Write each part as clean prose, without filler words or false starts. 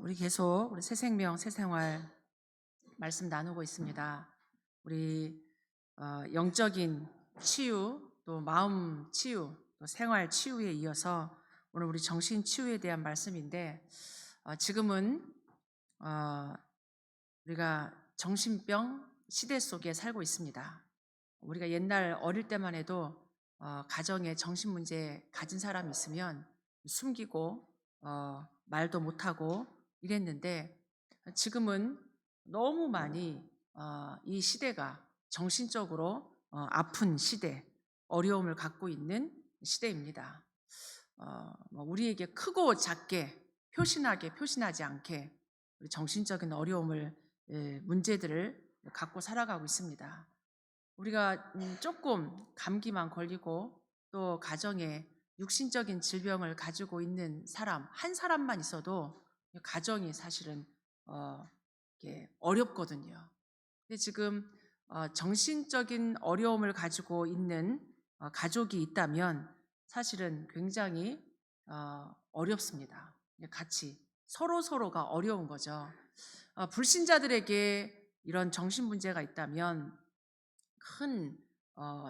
우리 계속 우리 새생명 새생활 말씀 나누고 있습니다. 우리 영적인 치유, 또 마음 치유, 또 생활 치유에 이어서 오늘 우리 정신 치유에 대한 말씀인데, 지금은 어, 우리가 정신병 시대 속에 살고 있습니다. 우리가 옛날 어릴 때만 해도 가정에 정신 문제 가진 사람이 있으면 숨기고 말도 못하고 이랬는데, 지금은 너무 많이 이 시대가 정신적으로 아픈 시대, 어려움을 갖고 있는 시대입니다. 우리에게 크고 작게 표신하게 표신하지 않게 우리 정신적인 어려움을, 문제들을 갖고 살아가고 있습니다. 우리가 조금 감기만 걸리고 또 가정에 육신적인 질병을 가지고 있는 사람 한 사람만 있어도 가정이 사실은 이게 어렵거든요. 근데 지금 정신적인 어려움을 가지고 있는 가족이 있다면 사실은 굉장히 어렵습니다. 같이 서로가 어려운 거죠. 불신자들에게 이런 정신 문제가 있다면 큰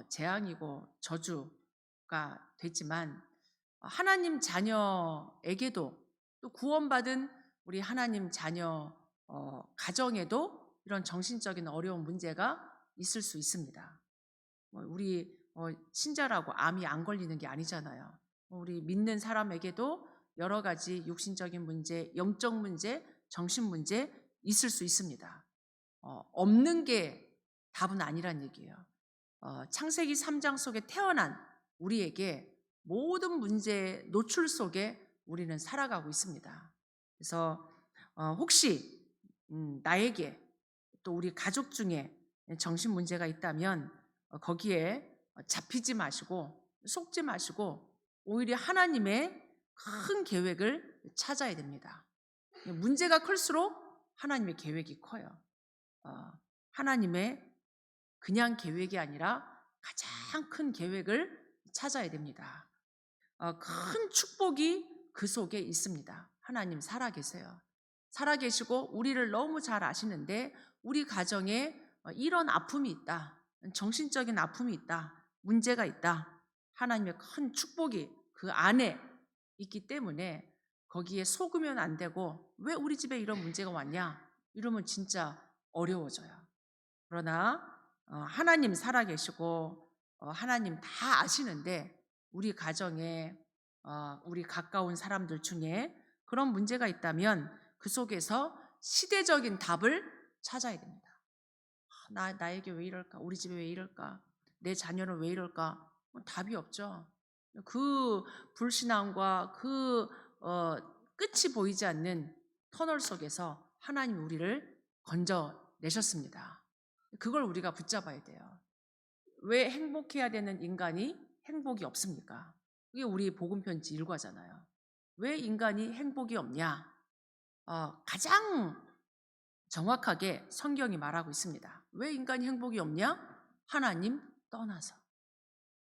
재앙이고 저주가 되지만, 하나님 자녀에게도, 또 구원받은 우리 하나님 자녀 가정에도 이런 정신적인 어려운 문제가 있을 수 있습니다. 우리 신자라고 암이 안 걸리는 게 아니잖아요. 우리 믿는 사람에게도 여러 가지 육신적인 문제, 영적 문제, 정신 문제 있을 수 있습니다. 없는 게 답은 아니란 얘기예요. 창세기 3장 속에 태어난 우리에게 모든 문제 노출 속에 우리는 살아가고 있습니다. 그래서 혹시 나에게 또 우리 가족 중에 정신 문제가 있다면 거기에 잡히지 마시고 속지 마시고 오히려 하나님의 큰 계획을 찾아야 됩니다. 문제가 클수록 하나님의 계획이 커요. 하나님의 그냥 계획이 아니라 가장 큰 계획을 찾아야 됩니다. 큰 축복이 그 속에 있습니다. 하나님 살아계세요. 살아계시고 우리를 너무 잘 아시는데, 우리 가정에 이런 아픔이 있다, 정신적인 아픔이 있다, 문제가 있다, 하나님의 큰 축복이 그 안에 있기 때문에 거기에 속으면 안 되고, 왜 우리 집에 이런 문제가 왔냐 이러면 진짜 어려워져요. 그러나 하나님 살아계시고 하나님 다 아시는데, 우리 가정에 우리 가까운 사람들 중에 그런 문제가 있다면 그 속에서 시대적인 답을 찾아야 됩니다. 나에게 왜 이럴까? 우리 집에 왜 이럴까? 내 자녀는 왜 이럴까? 답이 없죠. 그 불신앙과 그 끝이 보이지 않는 터널 속에서 하나님이 우리를 건져내셨습니다. 그걸 우리가 붙잡아야 돼요. 왜 행복해야 되는 인간이 행복이 없습니까? 그게 우리 복음편지 일과잖아요. 왜 인간이 행복이 없냐? 가장 정확하게 성경이 말하고 있습니다. 왜 인간이 행복이 없냐? 하나님 떠나서.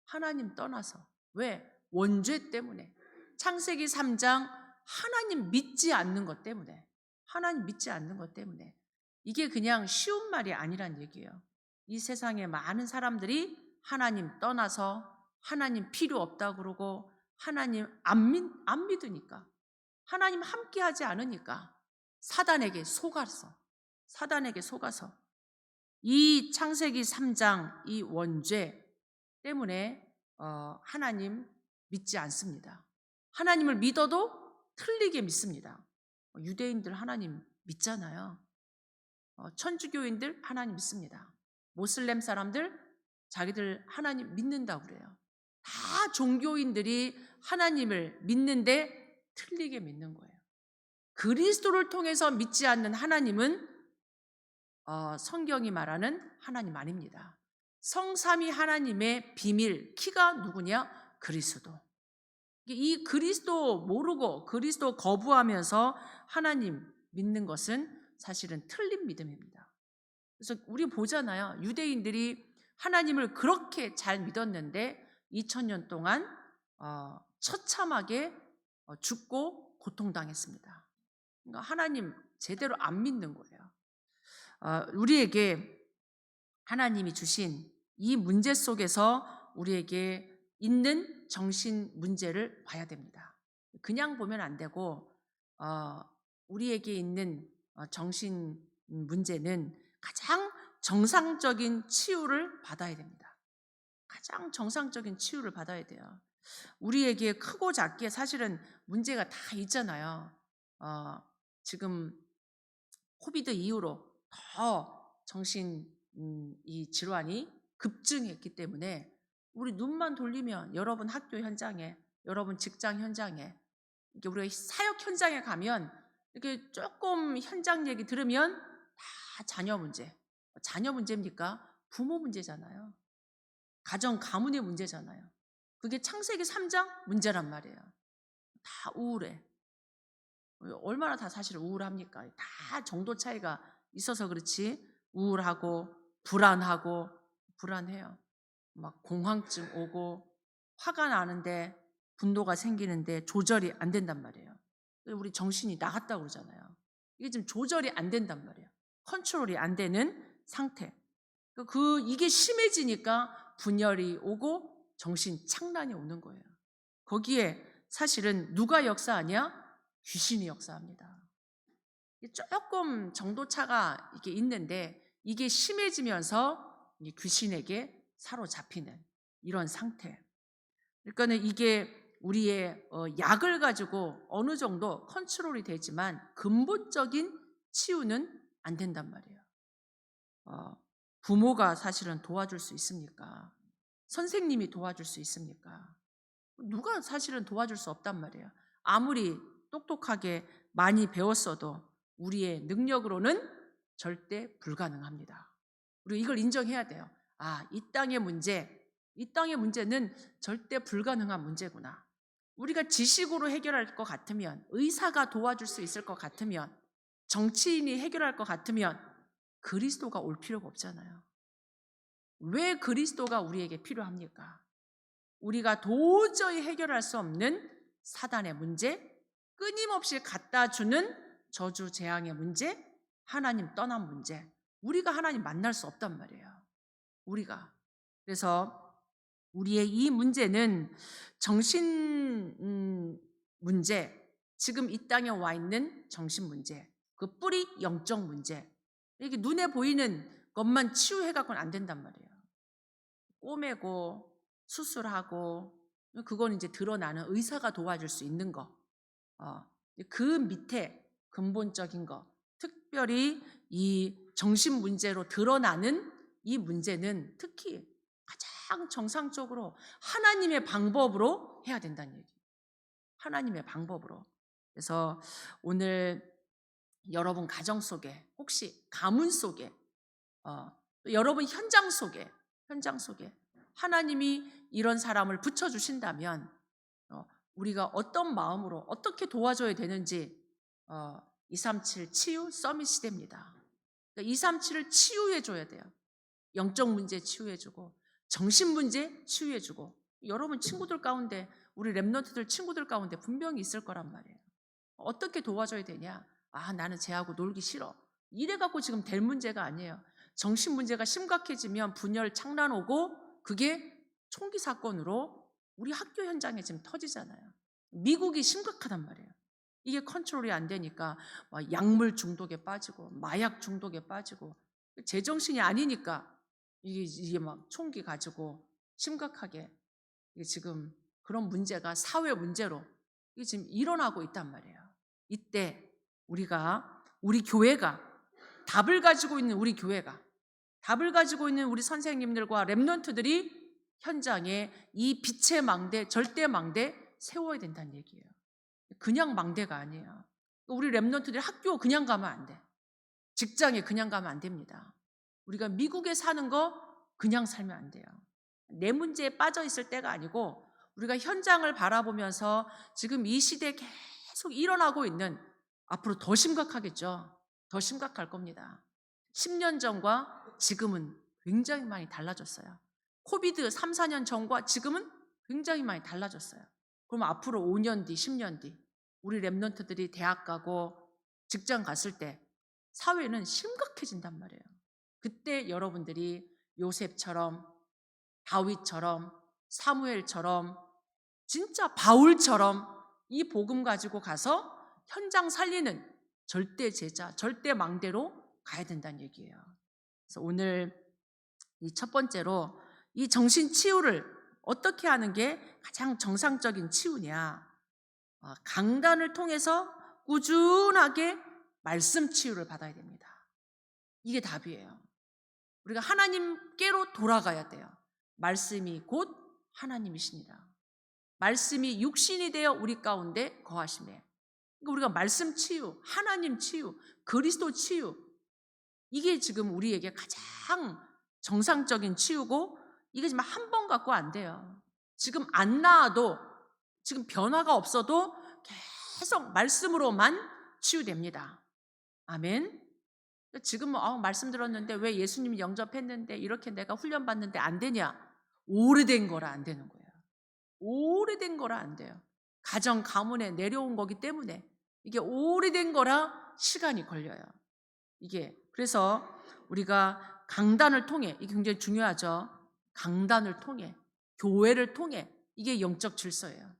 하나님 떠나서. 왜? 원죄 때문에. 창세기 3장 하나님 믿지 않는 것 때문에. 하나님 믿지 않는 것 때문에. 이게 그냥 쉬운 말이 아니란 얘기예요. 이 세상에 많은 사람들이 하나님 떠나서 하나님 필요 없다고 그러고, 하나님 안 믿으니까, 하나님 함께 하지 않으니까 사단에게 속아서 이 창세기 3장 이 원죄 때문에 하나님 믿지 않습니다. 하나님을 믿어도 틀리게 믿습니다. 유대인들 하나님 믿잖아요. 천주교인들 하나님 믿습니다. 모슬렘 사람들 자기들 하나님 믿는다고 그래요. 다 종교인들이 하나님을 믿는데 틀리게 믿는 거예요. 그리스도를 통해서 믿지 않는 하나님은 성경이 말하는 하나님 아닙니다. 성삼위 하나님의 비밀, 키가 누구냐? 그리스도. 이 그리스도 모르고 그리스도 거부하면서 하나님 믿는 것은 사실은 틀린 믿음입니다. 그래서 우리 보잖아요. 유대인들이 하나님을 그렇게 잘 믿었는데 2000년 동안 처참하게 죽고 고통당했습니다. 그러니까 하나님 제대로 안 믿는 거예요. 우리에게 하나님이 주신 이 문제 속에서 우리에게 있는 정신 문제를 봐야 됩니다. 그냥 보면 안 되고 우리에게 있는 정신 문제는 가장 정상적인 치유를 받아야 됩니다. 가장 정상적인 치유를 받아야 돼요. 우리에게 크고 작게 사실은 문제가 다 있잖아요. 지금 코비드 이후로 더 정신 이 질환이 급증했기 때문에 우리 눈만 돌리면 여러분 학교 현장에, 여러분 직장 현장에, 이렇게 우리가 사역 현장에 가면 이렇게 조금 현장 얘기 들으면 다 자녀 문제. 자녀 문제입니까? 부모 문제잖아요. 가정 가문의 문제잖아요. 그게 창세기 3장 문제란 말이에요. 다 우울해. 얼마나 다 사실 우울합니까? 다 정도 차이가 있어서 그렇지 우울하고 불안해요. 막 공황증 오고 화가 나는데 분노가 생기는데 조절이 안 된단 말이에요. 우리 정신이 나갔다고 그러잖아요. 이게 지금 조절이 안 된단 말이에요. 컨트롤이 안 되는 상태. 이게 심해지니까 분열이 오고 정신 착란이 오는 거예요. 거기에 사실은 누가 역사하냐? 귀신이 역사합니다. 조금 정도차가 이게 있는데 이게 심해지면서 귀신에게 사로잡히는 이런 상태. 그러니까는 이게 우리의 약을 가지고 어느 정도 컨트롤이 되지만 근본적인 치유는 안 된단 말이에요. 부모가 사실은 도와줄 수 있습니까? 선생님이 도와줄 수 있습니까? 누가 사실은 도와줄 수 없단 말이에요. 아무리 똑똑하게 많이 배웠어도 우리의 능력으로는 절대 불가능합니다. 우리 이걸 인정해야 돼요. 이 땅의 문제는 절대 불가능한 문제구나. 우리가 지식으로 해결할 것 같으면, 의사가 도와줄 수 있을 것 같으면, 정치인이 해결할 것 같으면 그리스도가 올 필요가 없잖아요. 왜 그리스도가 우리에게 필요합니까? 우리가 도저히 해결할 수 없는 사단의 문제, 끊임없이 갖다 주는 저주 재앙의 문제, 하나님 떠난 문제, 우리가 하나님 만날 수 없단 말이에요. 우리가. 그래서 우리의 이 문제는 정신 문제, 지금 이 땅에 와 있는 정신 문제, 그 뿌리 영적 문제, 이게 눈에 보이는 것만 치유해갖고는 안 된단 말이에요. 꼬매고 수술하고 그건 이제 드러나는 의사가 도와줄 수 있는 거. 그 밑에 근본적인 거, 특별히 이 정신 문제로 드러나는 이 문제는 특히 가장 정상적으로 하나님의 방법으로 해야 된다는 얘기예요. 하나님의 방법으로. 그래서 오늘 여러분 가정 속에, 혹시 가문 속에, 여러분 현장 속에 하나님이 이런 사람을 붙여주신다면 우리가 어떤 마음으로 어떻게 도와줘야 되는지 237 치유 서밋 시대입니다. 237을 치유해줘야 돼요. 영적 문제 치유해주고 정신 문제 치유해주고 여러분 친구들 가운데 우리 랩런트들 친구들 가운데 분명히 있을 거란 말이에요. 어떻게 도와줘야 되냐? 나는 쟤하고 놀기 싫어. 이래갖고 지금 될 문제가 아니에요. 정신 문제가 심각해지면 분열 창란 오고 그게 총기 사건으로 우리 학교 현장에 지금 터지잖아요. 미국이 심각하단 말이에요. 이게 컨트롤이 안 되니까 약물 중독에 빠지고 마약 중독에 빠지고 제정신이 아니니까 이게 막 총기 가지고 심각하게 이게 지금 그런 문제가 사회 문제로 이게 지금 일어나고 있단 말이에요. 이때 우리 교회가 답을 가지고 있는 답을 가지고 있는 우리 선생님들과 랩런트들이 현장에 이 빛의 망대, 절대 망대 세워야 된다는 얘기예요. 그냥 망대가 아니에요. 우리 랩런트들이 학교 그냥 가면 안 돼. 직장에 그냥 가면 안 됩니다. 우리가 미국에 사는 거 그냥 살면 안 돼요. 내 문제에 빠져 있을 때가 아니고 우리가 현장을 바라보면서 지금 이 시대에 계속 일어나고 있는, 앞으로 더 심각하겠죠. 더 심각할 겁니다. 10년 전과 지금은 굉장히 많이 달라졌어요. 코비드 3, 4년 전과 지금은 굉장히 많이 달라졌어요. 그럼 앞으로 5년 뒤, 10년 뒤 우리 랩런트들이 대학 가고 직장 갔을 때 사회는 심각해진단 말이에요. 그때 여러분들이 요셉처럼, 다윗처럼, 사무엘처럼, 진짜 바울처럼 이 복음 가지고 가서 현장 살리는 절대 제자, 절대 망대로 가야 된다는 얘기예요. 그래서 오늘 이 첫 번째로 이 정신 치유를 어떻게 하는 게 가장 정상적인 치유냐? 강단을 통해서 꾸준하게 말씀 치유를 받아야 됩니다. 이게 답이에요. 우리가 하나님께로 돌아가야 돼요. 말씀이 곧 하나님이십니다. 말씀이 육신이 되어 우리 가운데 거하시매. 그러니까 우리가 말씀 치유, 하나님 치유, 그리스도 치유, 이게 지금 우리에게 가장 정상적인 치유고, 이게 지금 한 번 갖고 안 돼요. 지금 안 나아도, 지금 변화가 없어도 계속 말씀으로만 치유됩니다. 아멘. 지금 말씀 들었는데 왜 예수님 영접했는데 이렇게 내가 훈련받는데 안 되냐? 오래된 거라 안 되는 거예요. 오래된 거라 안 돼요. 가정 가문에 내려온 거기 때문에 이게 오래된 거라 시간이 걸려요. 이게 그래서 우리가 강단을 통해, 이게 굉장히 중요하죠. 강단을 통해, 교회를 통해, 이게 영적 질서예요.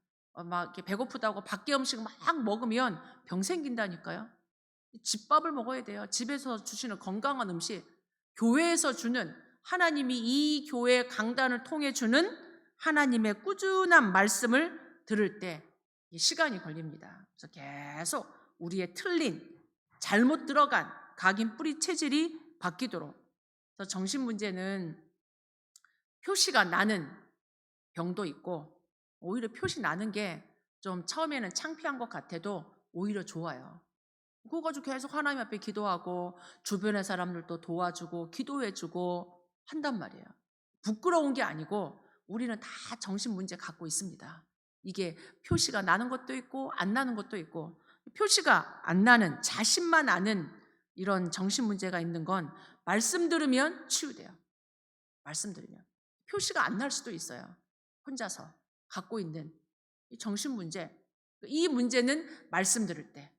막 이렇게 배고프다고 밖에 음식 막 먹으면 병 생긴다니까요. 집밥을 먹어야 돼요. 집에서 주시는 건강한 음식, 교회에서 주는, 하나님이 이 교회 강단을 통해 주는 하나님의 꾸준한 말씀을 들을 때 시간이 걸립니다. 그래서 계속 우리의 틀린, 잘못 들어간 각인 뿌리 체질이 바뀌도록. 그래서 정신 문제는 표시가 나는 병도 있고, 오히려 표시 나는 게 좀 처음에는 창피한 것 같아도 오히려 좋아요. 그거 가지고 계속 하나님 앞에 기도하고 주변의 사람들도 도와주고 기도해주고 한단 말이에요. 부끄러운 게 아니고 우리는 다 정신 문제 갖고 있습니다. 이게 표시가 나는 것도 있고 안 나는 것도 있고, 표시가 안 나는, 자신만 아는 이런 정신 문제가 있는 건 말씀 들으면 치유돼요. 말씀 들으면. 표시가 안 날 수도 있어요. 혼자서 갖고 있는 이 정신 문제. 이 문제는 말씀 들을 때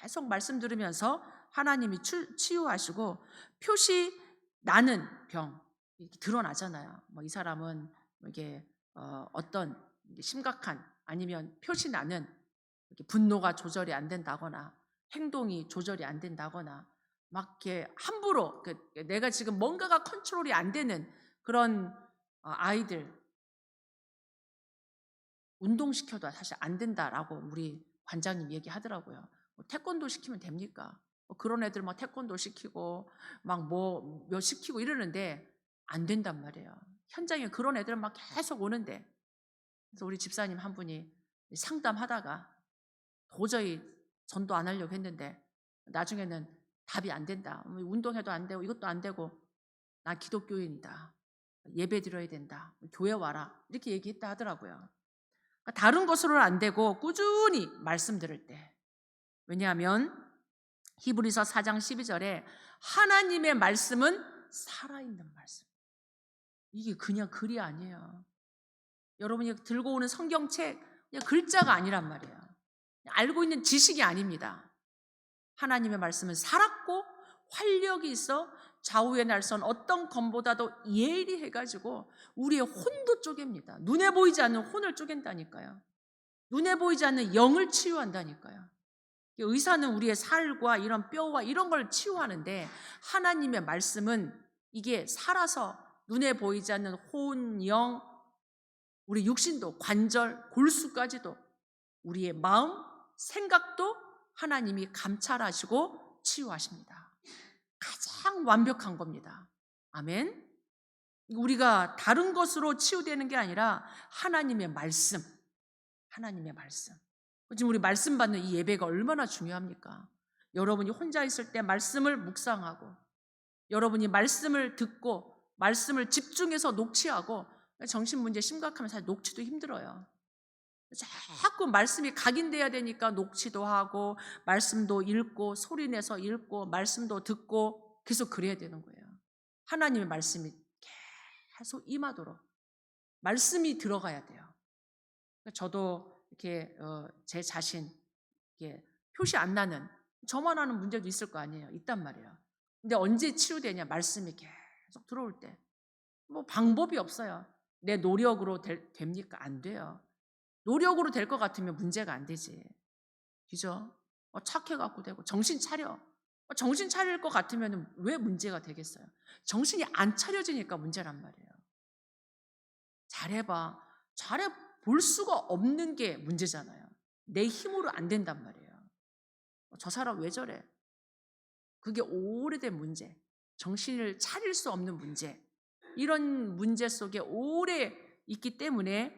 계속 말씀 들으면서 하나님이 치유하시고, 표시 나는 병 이렇게 드러나잖아요. 이 사람은 이게 어떤 심각한, 아니면 표시 나는 이렇게 분노가 조절이 안 된다거나 행동이 조절이 안 된다거나 막 이렇게 함부로 내가 지금 뭔가가 컨트롤이 안 되는 그런 아이들, 운동시켜도 사실 안 된다라고 우리 관장님 얘기하더라고요. 태권도 시키면 됩니까? 그런 애들 막 태권도 시키고 막 몇 시키고 이러는데 안 된단 말이에요. 현장에 그런 애들 막 계속 오는데. 그래서 우리 집사님 한 분이 상담하다가 도저히 전도 안 하려고 했는데 나중에는 답이 안 된다. 운동해도 안 되고 이것도 안 되고, 나 기독교인이다. 예배 드려야 된다. 교회 와라. 이렇게 얘기했다 하더라고요. 다른 것으로는 안 되고 꾸준히 말씀 들을 때. 왜냐하면 히브리서 4장 12절에 하나님의 말씀은 살아있는 말씀. 이게 그냥 글이 아니에요. 여러분이 들고 오는 성경책 그냥 글자가 아니란 말이에요. 알고 있는 지식이 아닙니다. 하나님의 말씀은 살았고 활력이 있어 좌우의 날선 어떤 검보다도 예리해가지고 우리의 혼도 쪼갭니다. 눈에 보이지 않는 혼을 쪼갠다니까요. 눈에 보이지 않는 영을 치유한다니까요. 의사는 우리의 살과 이런 뼈와 이런 걸 치유하는데, 하나님의 말씀은 이게 살아서 눈에 보이지 않는 혼, 영, 우리 육신도, 관절, 골수까지도, 우리의 마음, 생각도 하나님이 감찰하시고 치유하십니다. 가장 완벽한 겁니다. 아멘. 우리가 다른 것으로 치유되는 게 아니라 하나님의 말씀, 하나님의 말씀. 지금 우리 말씀 받는 이 예배가 얼마나 중요합니까? 여러분이 혼자 있을 때 말씀을 묵상하고, 여러분이 말씀을 듣고 말씀을 집중해서 녹취하고, 정신문제 심각하면 사실 녹취도 힘들어요. 자꾸 말씀이 각인돼야 되니까 녹취도 하고 말씀도 읽고 소리내서 읽고 말씀도 듣고 계속 그래야 되는 거예요. 하나님의 말씀이 계속 임하도록 말씀이 들어가야 돼요. 저도 이렇게 제 자신 이렇게 표시 안 나는, 저만 아는 문제도 있을 거 아니에요. 있단 말이에요. 근데 언제 치유되냐? 말씀이 계속 들어올 때. 뭐 방법이 없어요. 내 노력으로 됩니까? 안 돼요. 노력으로 될 것 같으면 문제가 안 되지. 그죠? 착해갖고 되고 정신 차려. 정신 차릴 것 같으면 왜 문제가 되겠어요? 정신이 안 차려지니까 문제란 말이에요. 잘해봐. 잘해 볼 수가 없는 게 문제잖아요. 내 힘으로 안 된단 말이에요. 저 사람 왜 저래? 그게 오래된 문제. 정신을 차릴 수 없는 문제. 이런 문제 속에 오래 있기 때문에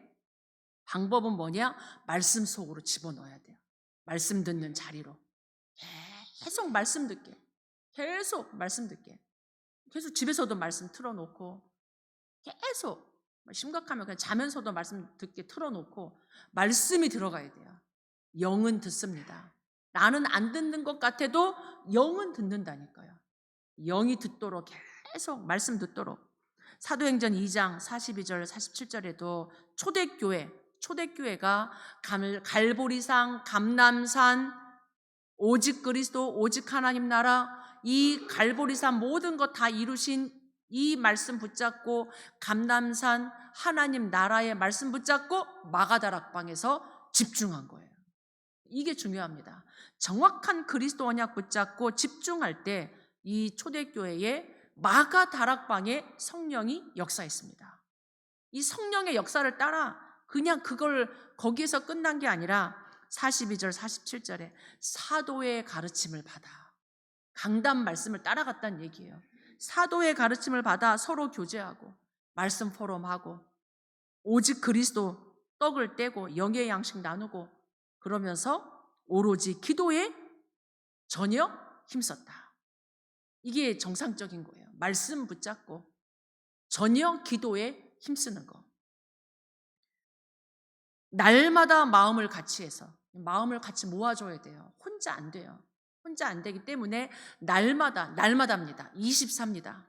방법은 뭐냐? 말씀 속으로 집어넣어야 돼요. 말씀 듣는 자리로. 계속 말씀 듣게. 계속 말씀 듣게. 계속 집에서도 말씀 틀어놓고 계속 심각하면 그냥 자면서도 말씀 듣게 틀어놓고 말씀이 들어가야 돼요. 영은 듣습니다. 나는 안 듣는 것 같아도 영은 듣는다니까요. 영이 듣도록 계속 말씀 듣도록. 사도행전 2장 42절 47절에도 초대교회가 갈보리산, 감람산, 오직 그리스도, 오직 하나님 나라, 이 갈보리산 모든 것 다 이루신 이 말씀 붙잡고 감람산 하나님 나라의 말씀 붙잡고 마가다락방에서 집중한 거예요. 이게 중요합니다. 정확한 그리스도 언약 붙잡고 집중할 때 이 초대교회의 마가다락방에 성령이 역사했습니다. 이 성령의 역사를 따라 그냥 그걸 거기에서 끝난 게 아니라 42절 47절에 사도의 가르침을 받아 강단 말씀을 따라갔다는 얘기예요. 사도의 가르침을 받아 서로 교제하고 말씀 포럼하고 오직 그리스도 떡을 떼고 영의 양식 나누고 그러면서 오로지 기도에 전혀 힘썼다. 이게 정상적인 거예요. 말씀 붙잡고 전혀 기도에 힘쓰는 거. 날마다 마음을 같이 해서 마음을 같이 모아줘야 돼요. 혼자 안 돼요. 혼자 안 되기 때문에 날마다입니다. 24입니다.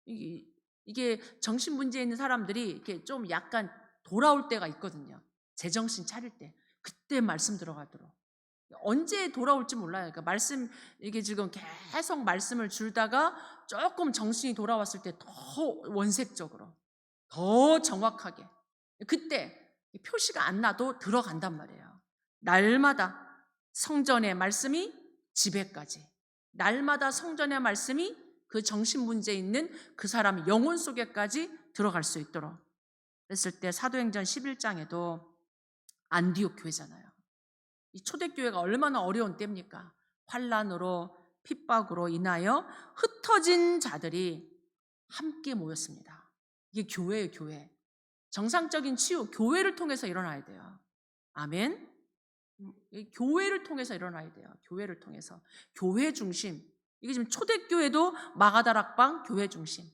이게 정신 문제 있는 사람들이 이렇게 좀 약간 돌아올 때가 있거든요. 제정신 차릴 때. 그때 말씀 들어가도록. 언제 돌아올지 몰라요. 그러니까 이게 지금 계속 말씀을 줄다가 조금 정신이 돌아왔을 때 더 원색적으로, 더 정확하게. 그때 표시가 안 나도 들어간단 말이에요. 날마다 성전의 말씀이 집에까지. 날마다 성전의 말씀이 그 정신 문제 있는 그 사람 영혼 속에까지 들어갈 수 있도록. 그랬을 때 사도행전 11장에도 안디옥 교회잖아요. 이 초대교회가 얼마나 어려운 때입니까? 환난으로 핍박으로 인하여 흩어진 자들이 함께 모였습니다. 이게 교회예요, 교회. 정상적인 치유, 교회를 통해서 일어나야 돼요. 아멘. 교회를 통해서 일어나야 돼요. 교회를 통해서. 교회 중심. 이게 지금 초대교회도 마가다락방 교회 중심.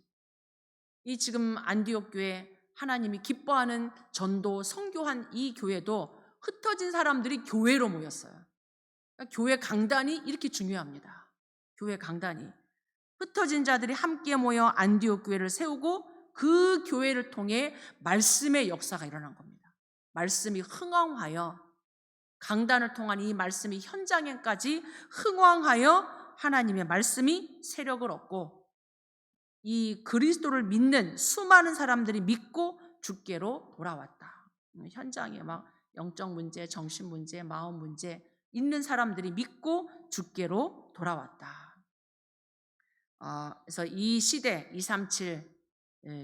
이 지금 안디옥 교회 하나님이 기뻐하는 전도 선교한 이 교회도 흩어진 사람들이 교회로 모였어요. 그러니까 교회 강단이 이렇게 중요합니다. 교회 강단이. 흩어진 자들이 함께 모여 안디옥 교회를 세우고 그 교회를 통해 말씀의 역사가 일어난 겁니다. 말씀이 흥왕하여 강단을 통한 이 말씀이 현장에까지 흥왕하여 하나님의 말씀이 세력을 얻고 이 그리스도를 믿는 수많은 사람들이 믿고 주께로 돌아왔다. 현장에 막 영적 문제, 정신 문제, 마음 문제 있는 사람들이 믿고 주께로 돌아왔다. 그래서 이 시대, 237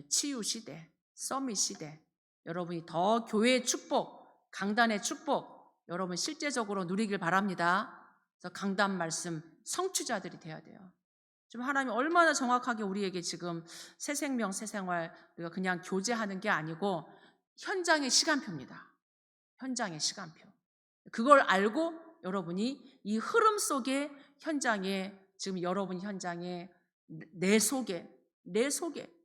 치유 시대, 서밋 시대, 여러분이 더 교회의 축복, 강단의 축복, 여러분 실제적으로 누리길 바랍니다. 그래서 강단 말씀 성취자들이 돼야 돼요. 지금 하나님 얼마나 정확하게 우리에게 지금 새 생명, 새 생활, 우리가 그냥 교제하는 게 아니고 현장의 시간표입니다. 현장의 시간표. 그걸 알고 여러분이 이 흐름 속에 현장에 지금 여러분 현장에 내 속에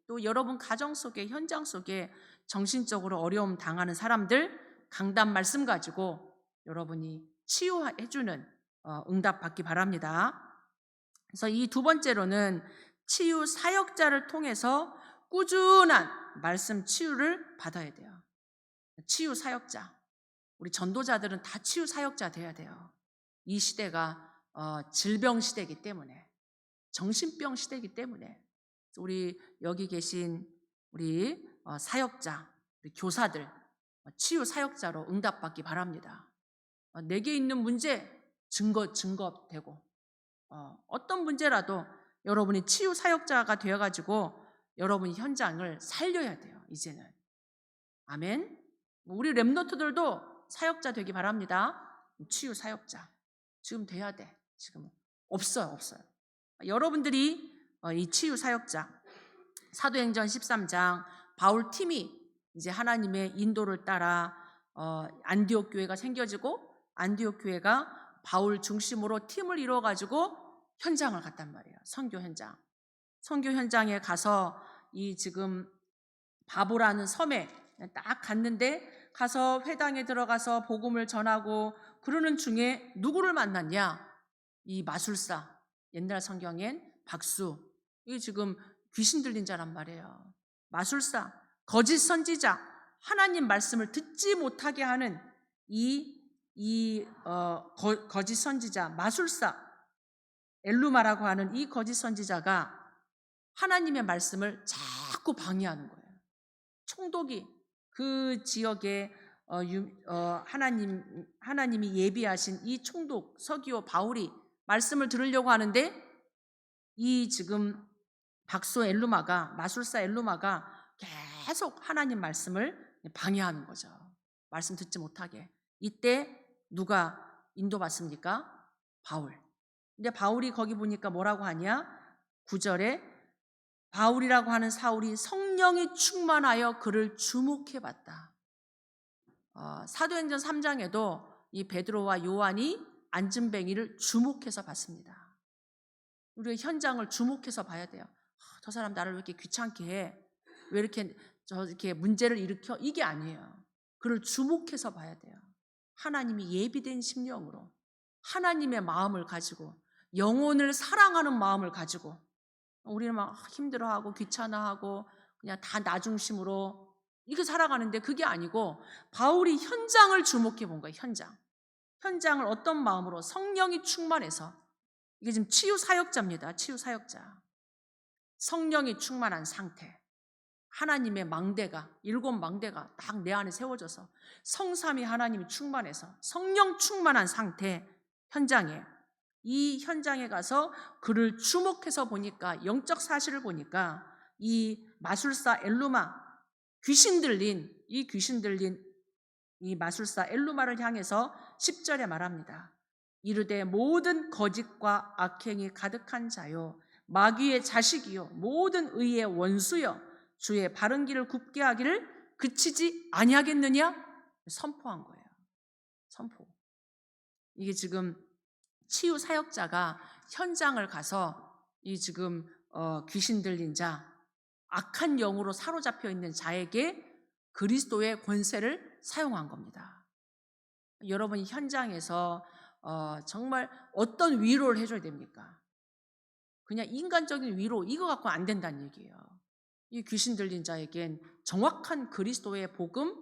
또 여러분 가정 속에 현장 속에 정신적으로 어려움 당하는 사람들 강단 말씀 가지고 여러분이 치유해주는 응답 받기 바랍니다. 그래서 이 두 번째로는 치유 사역자를 통해서 꾸준한 말씀 치유를 받아야 돼요. 치유 사역자. 우리 전도자들은 다 치유 사역자 돼야 돼요. 이 시대가 질병 시대이기 때문에, 정신병 시대이기 때문에 우리 여기 계신 우리 사역자, 우리 교사들 치유 사역자로 응답받기 바랍니다. 내게 있는 문제 증거되고 어떤 문제라도 여러분이 치유 사역자가 되어가지고 여러분이 현장을 살려야 돼요. 이제는. 아멘. 우리 렘노트들도 사역자 되기 바랍니다. 치유 사역자 지금 돼야 돼. 지금 없어요. 여러분들이 이 치유 사역자, 사도행전 13장 바울 팀이 이제 하나님의 인도를 따라 안디옥 교회가 생겨지고, 안디옥 교회가 바울 중심으로 팀을 이루어 가지고 현장을 갔단 말이에요. 선교 현장에 가서 이 지금 바보라는 섬에 딱 갔는데, 가서 회당에 들어가서 복음을 전하고 그러는 중에 누구를 만났냐? 이 마술사, 옛날 성경엔 박수, 이게 지금 귀신 들린 자란 말이에요. 마술사, 거짓 선지자, 하나님 말씀을 듣지 못하게 하는 거짓 선지자, 마술사, 엘루마라고 하는 이 거짓 선지자가 하나님의 말씀을 자꾸 방해하는 거예요. 총독이 그 지역에 하나님이 예비하신 이 총독 서기오 바울이 말씀을 들으려고 하는데, 이 지금 마술사 엘루마가 계속 하나님 말씀을 방해하는 거죠. 말씀 듣지 못하게. 이때 누가 인도받습니까? 바울. 근데 바울이 거기 보니까 뭐라고 하냐? 9절에 바울이라고 하는 사울이 성령이 충만하여 그를 주목해봤다. 사도행전 3장에도 이 베드로와 요한이 안진뱅이를 주목해서 봤습니다. 우리가 현장을 주목해서 봐야 돼요. 저 사람 나를 왜 이렇게 귀찮게 해? 왜 이렇게 문제를 일으켜? 이게 아니에요. 그를 주목해서 봐야 돼요. 하나님이 예비된 심령으로, 하나님의 마음을 가지고, 영혼을 사랑하는 마음을 가지고. 우리는 막 힘들어하고 귀찮아하고 그냥 다 나 중심으로 이렇게 살아가는데, 그게 아니고 바울이 현장을 주목해 본 거예요. 현장을 어떤 마음으로? 성령이 충만해서. 이게 지금 치유 사역자입니다. 치유 사역자. 성령이 충만한 상태. 하나님의 망대가, 7망대가 딱 내 안에 세워져서 성삼위 하나님이 충만해서 성령 충만한 상태 이 현장에 가서 그를 주목해서 보니까, 영적 사실을 보니까 이 마술사 엘루마, 귀신 들린 이 마술사 엘루마를 향해서 10절에 말합니다. 이르되 모든 거짓과 악행이 가득한 자요, 마귀의 자식이요, 모든 의의 원수요, 주의 바른 길을 굽게 하기를 그치지 아니하겠느냐? 선포한 거예요. 선포. 이게 지금 치유 사역자가 현장을 가서 이 지금 귀신 들린 자, 악한 영으로 사로잡혀 있는 자에게 그리스도의 권세를 사용한 겁니다. 여러분이 현장에서 정말 어떤 위로를 해줘야 됩니까? 그냥 인간적인 위로 이거 갖고 안 된다는 얘기예요. 이 귀신 들린 자에겐 정확한 그리스도의 복음,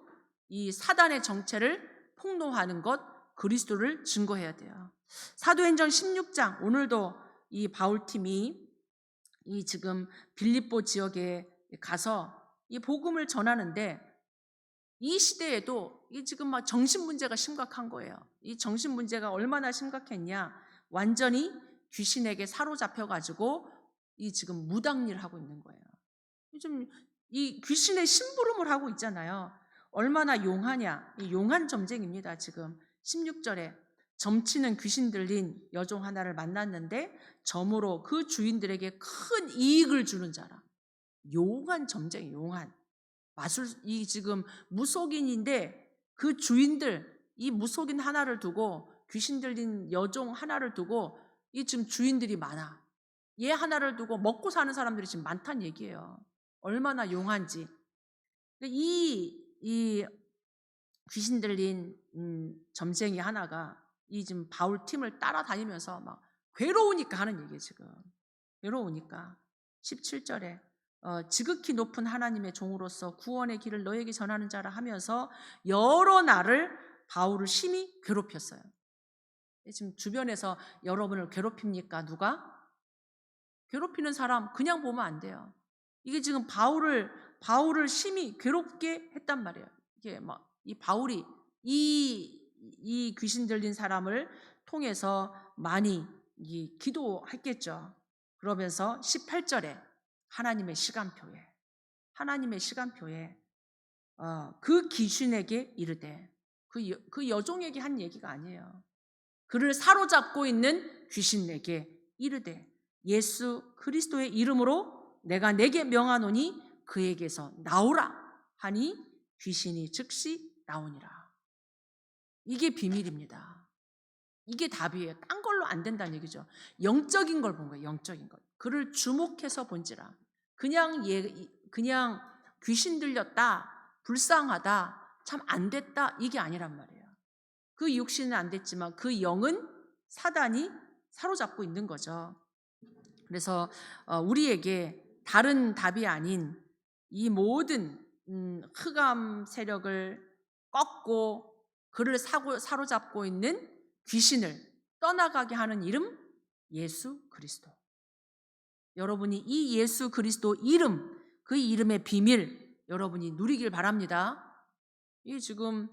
이 사단의 정체를 폭로하는 것, 그리스도를 증거해야 돼요. 사도행전 16장, 오늘도 이 바울팀이 이 지금 빌립보 지역에 가서 이 복음을 전하는데, 이 시대에도 이 지금 막 정신 문제가 심각한 거예요. 이 정신 문제가 얼마나 심각했냐? 완전히 귀신에게 사로잡혀 가지고 이 지금 무당일 하고 있는 거예요. 요즘 이 귀신의 심부름을 하고 있잖아요. 얼마나 용하냐? 이 용한 점쟁입니다. 지금 16절에 점치는 귀신 들린 여종 하나를 만났는데 점으로 그 주인들에게 큰 이익을 주는 자라. 용한 점쟁이, 용한. 이 지금 무속인인데 그 주인들, 이 무속인 하나를 두고, 귀신 들린 여종 하나를 두고 이 지금 주인들이 많아. 얘 하나를 두고 먹고 사는 사람들이 지금 많다는 얘기예요. 얼마나 용한지. 이 귀신 들린 점쟁이 하나가 이 지금 바울 팀을 따라다니면서 막 괴로우니까 하는 얘기예요. 지금 괴로우니까 17절에 지극히 높은 하나님의 종으로서 구원의 길을 너에게 전하는 자라 하면서 여러 날을 바울을 심히 괴롭혔어요. 지금 주변에서 여러분을 괴롭힙니까? 누가? 괴롭히는 사람 그냥 보면 안 돼요. 이게 지금 바울을 심히 괴롭게 했단 말이에요. 이게 막 이 바울이 이 귀신 들린 사람을 통해서 많이 기도했겠죠. 그러면서 18절에 하나님의 시간표에 그 귀신에게 이르되 그 여종에게 한 얘기가 아니에요. 그를 사로잡고 있는 귀신에게 이르되 예수 그리스도의 이름으로 내가 내게 명하노니 그에게서 나오라 하니 귀신이 즉시 나오니라. 이게 비밀입니다. 이게 답이에요. 딴 걸로 안 된다는 얘기죠. 영적인 걸 본 거예요. 영적인 것. 그를 주목해서 본지라. 그냥 귀신 들렸다, 불쌍하다, 참 안 됐다 이게 아니란 말이에요. 그 육신은 안 됐지만 그 영은 사단이 사로잡고 있는 거죠. 그래서 우리에게 다른 답이 아닌 이 모든 흑암 세력을 꺾고 그를 사로잡고 있는 귀신을 떠나가게 하는 이름 예수 그리스도. 여러분이 이 예수 그리스도 이름, 그 이름의 비밀 여러분이 누리길 바랍니다. 이 지금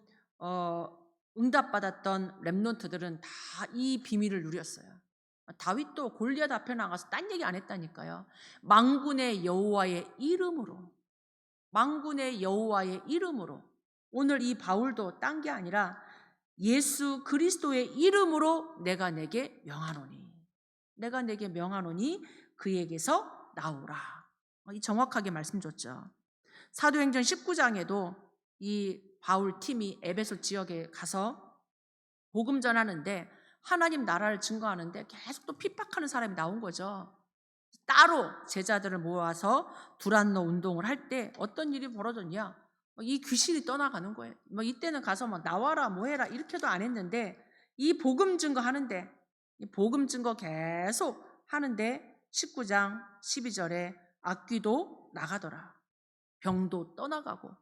응답받았던 렘넌트들은 다 이 비밀을 누렸어요. 다윗도 골리앗 앞에 나가서 딴 얘기 안 했다니까요. 만군의 여호와의 이름으로, 만군의 여호와의 이름으로. 오늘 이 바울도 딴 게 아니라 예수 그리스도의 이름으로 내가 내게 명하노니 그에게서 나오라. 이 정확하게 말씀 줬죠. 사도행전 19장에도 이 바울 팀이 에베소 지역에 가서 복음 전하는데 하나님 나라를 증거하는데 계속 또 핍박하는 사람이 나온 거죠. 따로 제자들을 모아서 두란노 운동을 할 때 어떤 일이 벌어졌냐? 이 귀신이 떠나가는 거예요. 이때는 가서 나와라 뭐 해라 이렇게도 안 했는데 이 복음 증거하는데 이 복음 증거 계속 하는데 19장 12절에 악귀도 나가더라. 병도 떠나가고.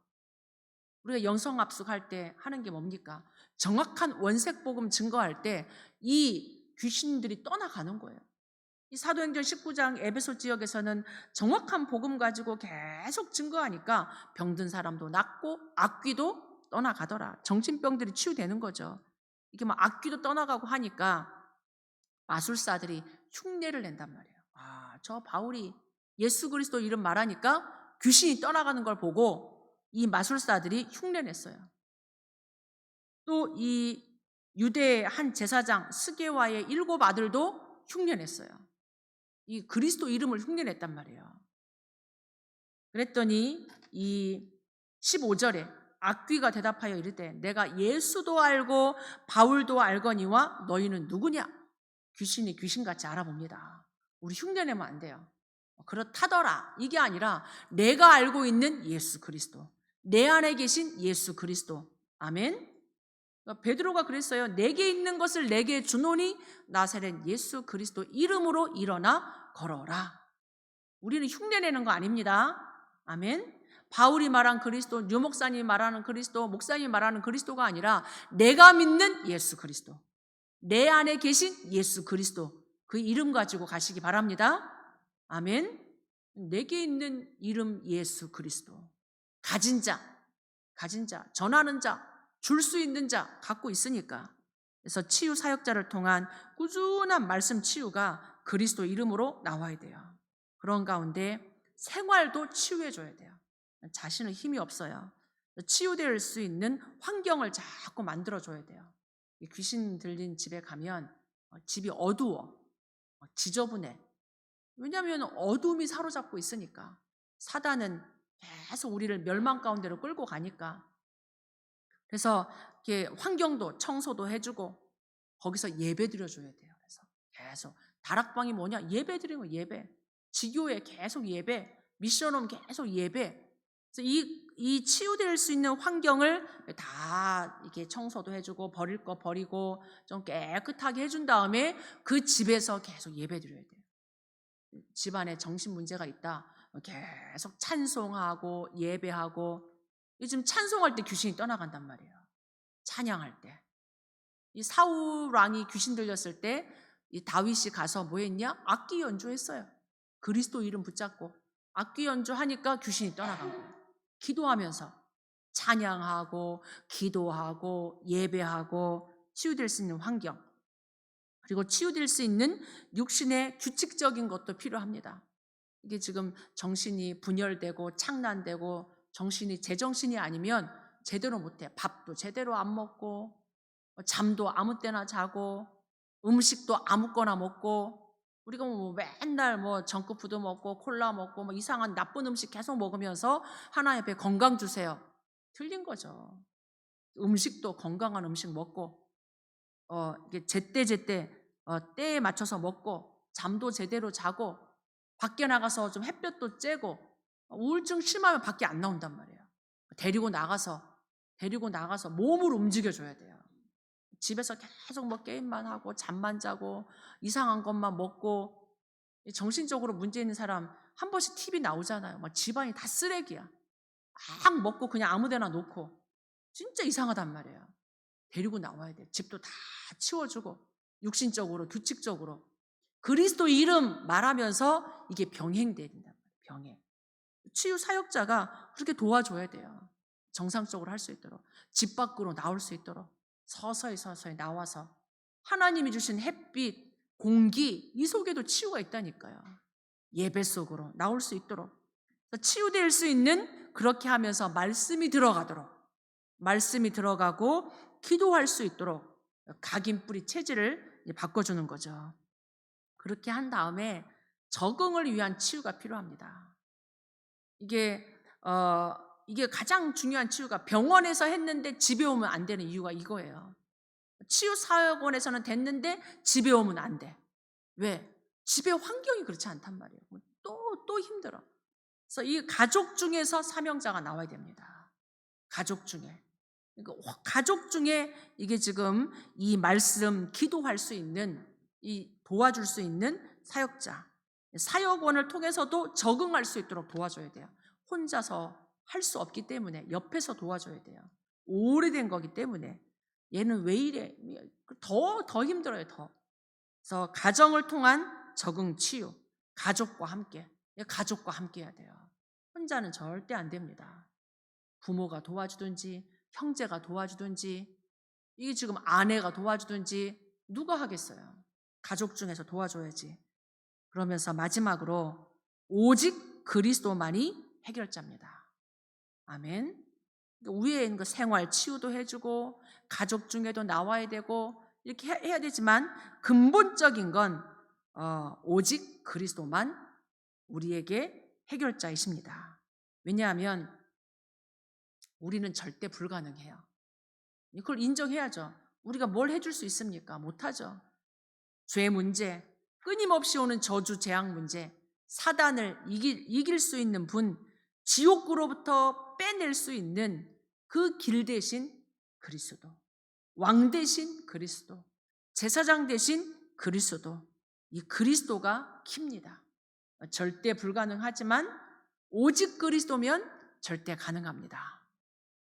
우리가 영성합숙할 때 하는 게 뭡니까? 정확한 원색 복음 증거할 때 이 귀신들이 떠나가는 거예요. 이 사도행전 19장 에베소 지역에서는 정확한 복음 가지고 계속 증거하니까 병든 사람도 낫고 악귀도 떠나가더라. 정신병들이 치유되는 거죠. 이게 악귀도 떠나가고 하니까 마술사들이 흉내를 낸단 말이에요. 저 바울이 예수 그리스도 이름 말하니까 귀신이 떠나가는 걸 보고 이 마술사들이 흉내냈어요. 또 이 유대의 한 제사장 스게와의 7 아들도 흉내냈어요. 이 그리스도 이름을 흉내냈단 말이에요. 그랬더니 이 15절에 악귀가 대답하여 이르되 내가 예수도 알고 바울도 알거니와 너희는 누구냐? 귀신이 귀신같이 알아봅니다. 우리 흉내내면 안 돼요. 그렇다더라. 이게 아니라 내가 알고 있는 예수 그리스도, 내 안에 계신 예수 그리스도. 아멘. 베드로가 그랬어요. 내게 있는 것을 내게 주노니 나사렛 예수 그리스도 이름으로 일어나 걸어라. 우리는 흉내내는 거 아닙니다. 아멘. 바울이 말한 그리스도, 유 목사님이 말하는 그리스도, 목사님이 말하는 그리스도가 아니라 내가 믿는 예수 그리스도, 내 안에 계신 예수 그리스도, 그 이름 가지고 가시기 바랍니다. 아멘. 내게 있는 이름 예수 그리스도. 가진 자, 전하는 자, 줄 수 있는 자 갖고 있으니까. 그래서 치유 사역자를 통한 꾸준한 말씀 치유가 그리스도 이름으로 나와야 돼요. 그런 가운데 생활도 치유해 줘야 돼요. 자신은 힘이 없어요. 치유될 수 있는 환경을 자꾸 만들어 줘야 돼요. 귀신 들린 집에 가면 집이 어두워, 지저분해. 왜냐하면 어둠이 사로잡고 있으니까. 사단은 계속 우리를 멸망 가운데로 끌고 가니까. 그래서 이렇게 환경도 청소도 해주고 거기서 예배 드려줘야 돼요. 그래서 계속 다락방이 뭐냐? 예배 드리는 거. 예배. 지교회 계속 예배, 미션홈 계속 예배. 그래서 이 치유될 수 있는 환경을 다 이렇게 청소도 해주고 버릴 거 버리고 좀 깨끗하게 해준 다음에 그 집에서 계속 예배 드려야 돼요. 집안에 정신 문제가 있다. 계속 찬송하고 예배하고. 요즘 찬송할 때 귀신이 떠나간단 말이에요. 찬양할 때. 이 사울 왕이 귀신 들렸을 때 이 다윗이 가서 뭐 했냐? 악기 연주했어요. 그리스도 이름 붙잡고 악기 연주하니까 귀신이 떠나간 거예요. 기도하면서 찬양하고 기도하고 예배하고 치유될 수 있는 환경, 그리고 치유될 수 있는 육신의 규칙적인 것도 필요합니다. 이게 지금 정신이 분열되고 창난되고 정신이 제정신이 아니면 제대로 못해. 밥도 제대로 안 먹고 잠도 아무 때나 자고 음식도 아무거나 먹고, 우리가 뭐 맨날 뭐 정크푸드 먹고 콜라 먹고 뭐 이상한 나쁜 음식 계속 먹으면서 하나님 앞에 건강 주세요. 틀린 거죠. 음식도 건강한 음식 먹고 이게 제때 때에 맞춰서 먹고 잠도 제대로 자고 밖에 나가서 좀 햇볕도 쬐고, 우울증 심하면 밖에 안 나온단 말이에요. 데리고 나가서 몸을 움직여줘야 돼요. 집에서 계속 뭐 게임만 하고 잠만 자고 이상한 것만 먹고, 정신적으로 문제 있는 사람 한 번씩 TV 나오잖아요. 막 집안이 다 쓰레기야. 막 먹고 그냥 아무데나 놓고 진짜 이상하단 말이에요. 데리고 나와야 돼요. 집도 다 치워주고 육신적으로 규칙적으로 그리스도 이름 말하면서 이게 병행돼야 된단 말이에요. 병행. 치유 사역자가 그렇게 도와줘야 돼요. 정상적으로 할 수 있도록, 집 밖으로 나올 수 있도록 서서히 나와서 하나님이 주신 햇빛, 공기 이 속에도 치유가 있다니까요. 예배 속으로 나올 수 있도록 치유될 수 있는, 그렇게 하면서 말씀이 들어가고 기도할 수 있도록 각인뿌리 체질을 바꿔주는 거죠. 그렇게 한 다음에 적응을 위한 치유가 필요합니다. 이게 가장 중요한 치유가, 병원에서 했는데 집에 오면 안 되는 이유가 이거예요. 치유사역원에서는 됐는데 집에 오면 안 돼. 왜? 집에 환경이 그렇지 않단 말이에요. 또 힘들어. 그래서 이 가족 중에서 사명자가 나와야 됩니다. 가족 중에. 그러니까 가족 중에 이게 지금 이 말씀 기도할 수 있는, 이 도와줄 수 있는 사역자, 사역원을 통해서도 적응할 수 있도록 도와줘야 돼요. 혼자서 할 수 없기 때문에 옆에서 도와줘야 돼요. 오래된 거기 때문에. 얘는 왜 이래? 더 힘들어요, 더. 그래서 가정을 통한 적응 치유, 가족과 함께 해야 돼요. 혼자는 절대 안 됩니다. 부모가 도와주든지 형제가 도와주든지, 이게 지금 아내가 도와주든지 누가 하겠어요? 가족 중에서 도와줘야지. 그러면서 마지막으로 오직 그리스도만이 해결자입니다. 아멘. 위에 있는 거 생활 치유도 해주고 가족 중에도 나와야 되고 이렇게 해야 되지만, 근본적인 건 오직 그리스도만 우리에게 해결자이십니다. 왜냐하면 우리는 절대 불가능해요. 그걸 인정해야죠. 우리가 뭘 해줄 수 있습니까? 못하죠. 죄 문제, 끊임없이 오는 저주 재앙 문제, 사단을 이길 수 있는 분, 지옥으로부터 빼낼 수 있는 그 길 대신 그리스도, 왕 대신 그리스도, 제사장 대신 그리스도, 이 그리스도가 킵니다. 절대 불가능하지만 오직 그리스도면 절대 가능합니다.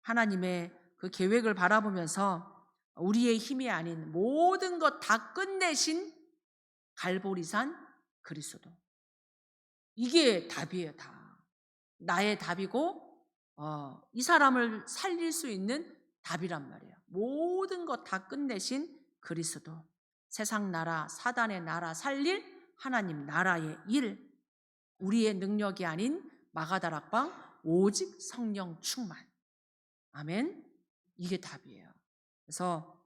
하나님의 그 계획을 바라보면서 우리의 힘이 아닌 모든 것 다 끝내신 갈보리산 그리스도, 이게 답이에요. 다 나의 답이고 이 사람을 살릴 수 있는 답이란 말이에요. 모든 것 다 끝내신 그리스도, 세상 나라 사단의 나라 살릴 하나님 나라의 일, 우리의 능력이 아닌 마가다락방 오직 성령 충만. 아멘. 이게 답이에요. 그래서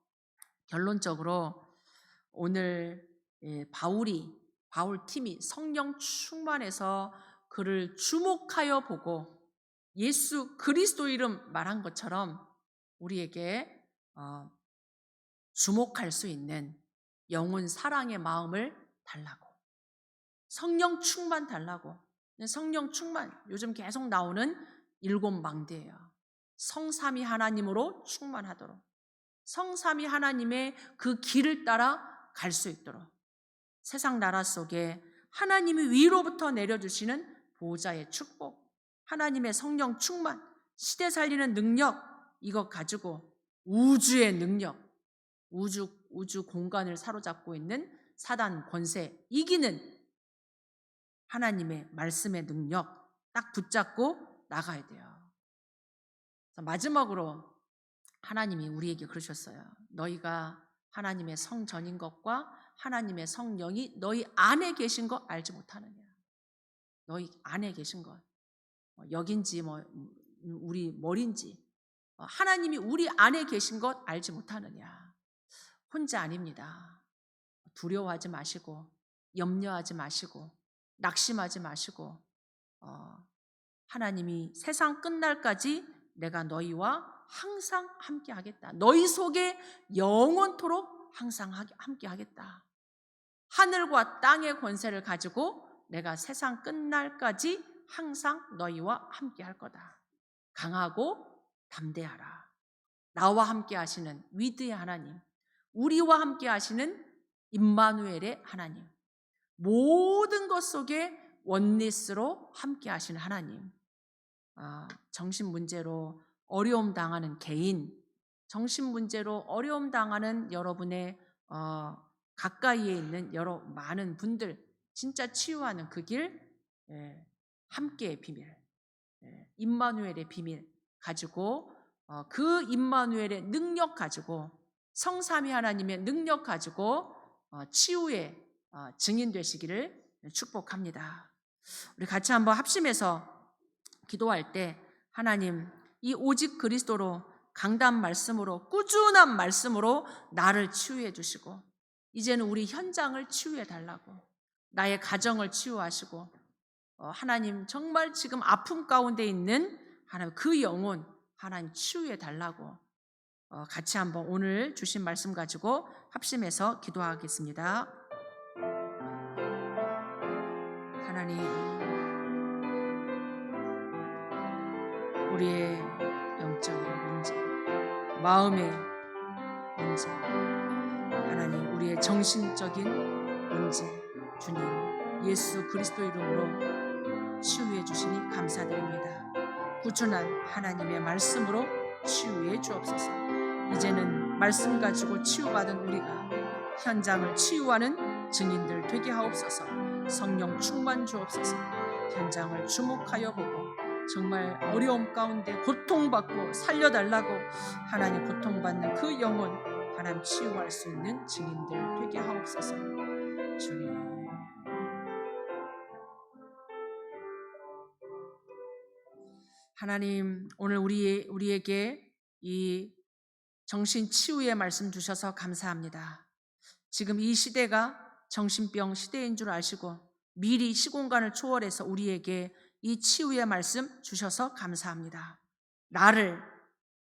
결론적으로 오늘 바울 팀이 성령 충만해서 그를 주목하여 보고 예수 그리스도 이름 말한 것처럼 우리에게 주목할 수 있는 영혼 사랑의 마음을 달라고, 성령 충만 달라고. 성령 충만, 요즘 계속 나오는 7망대예요. 성삼위 하나님으로 충만하도록, 성삼위 하나님의 그 길을 따라 갈 수 있도록, 세상 나라 속에 하나님이 위로부터 내려주시는 보호자의 축복, 하나님의 성령 충만, 시대 살리는 능력, 이것 가지고 우주의 능력, 우주 공간을 사로잡고 있는 사단 권세 이기는 하나님의 말씀의 능력 딱 붙잡고 나가야 돼요. 마지막으로 하나님이 우리에게 그러셨어요. 너희가 하나님의 성전인 것과 하나님의 성령이 너희 안에 계신 거 알지 못하느냐. 너희 안에 계신 것, 여긴지 우리 머리인지 하나님이 우리 안에 계신 것 알지 못하느냐. 혼자 아닙니다. 두려워하지 마시고 염려하지 마시고 낙심하지 마시고 하나님이 세상 끝날까지 내가 너희와 항상 함께 하겠다. 너희 속에 영원토록 항상 함께 하겠다. 하늘과 땅의 권세를 가지고 내가 세상 끝날까지 항상 너희와 함께 할 거다. 강하고 담대하라. 나와 함께 하시는 위드의 하나님, 우리와 함께 하시는 임마누엘의 하나님, 모든 것 속에 원리스로 함께 하시는 하나님, 정신 문제로 어려움 당하는 개인, 정신 문제로 어려움 당하는 여러분의 가까이에 있는 여러 많은 분들 진짜 치유하는 그 길, 함께의 비밀, 임마누엘의 비밀 가지고 그 임마누엘의 능력 가지고 성삼위 하나님의 능력 가지고 치유의 증인 되시기를 축복합니다. 우리 같이 한번 합심해서 기도할 때 하나님 이 오직 그리스도로 강단 말씀으로 꾸준한 말씀으로 나를 치유해 주시고 이제는 우리 현장을 치유해 달라고 나의 가정을 치유하시고 하나님 정말 지금 아픔 가운데 있는 하나님 그 영혼 하나님 치유해 달라고 같이 한번 오늘 주신 말씀 가지고 합심해서 기도하겠습니다. 하나님 우리의 영적인 문제, 마음의 문제, 하나님 우리의 정신적인 문제 주님 예수 그리스도 이름으로 치유해 주시니 감사드립니다. 구준한 하나님의 말씀으로 치유해 주옵소서. 이제는 말씀 가지고 치유받은 우리가 현장을 치유하는 증인들 되게 하옵소서. 성령 충만 주옵소서. 현장을 주목하여 보고 정말 어려움 가운데 고통받고 살려달라고 하나님 고통받는 그 영혼 하나님 치유할 수 있는 증인들 되게 하옵소서. 주님 하나님 오늘 우리에게 이 정신 치유의 말씀 주셔서 감사합니다. 지금 이 시대가 정신병 시대인 줄 아시고 미리 시공간을 초월해서 우리에게 이 치유의 말씀 주셔서 감사합니다. 나를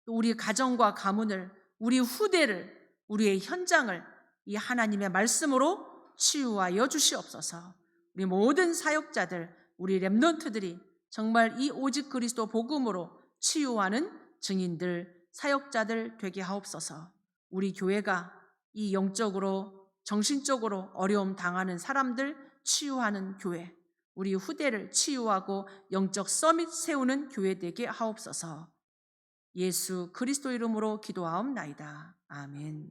또 우리 가정과 가문을 우리 후대를 우리의 현장을 이 하나님의 말씀으로 치유하여 주시옵소서. 우리 모든 사역자들 우리 렘넌트들이 정말 이 오직 그리스도 복음으로 치유하는 증인들 사역자들 되게 하옵소서. 우리 교회가 이 영적으로 정신적으로 어려움 당하는 사람들 치유하는 교회 우리 후대를 치유하고 영적 서밋 세우는 교회 되게 하옵소서. 예수 그리스도 이름으로 기도하옵나이다. 아멘.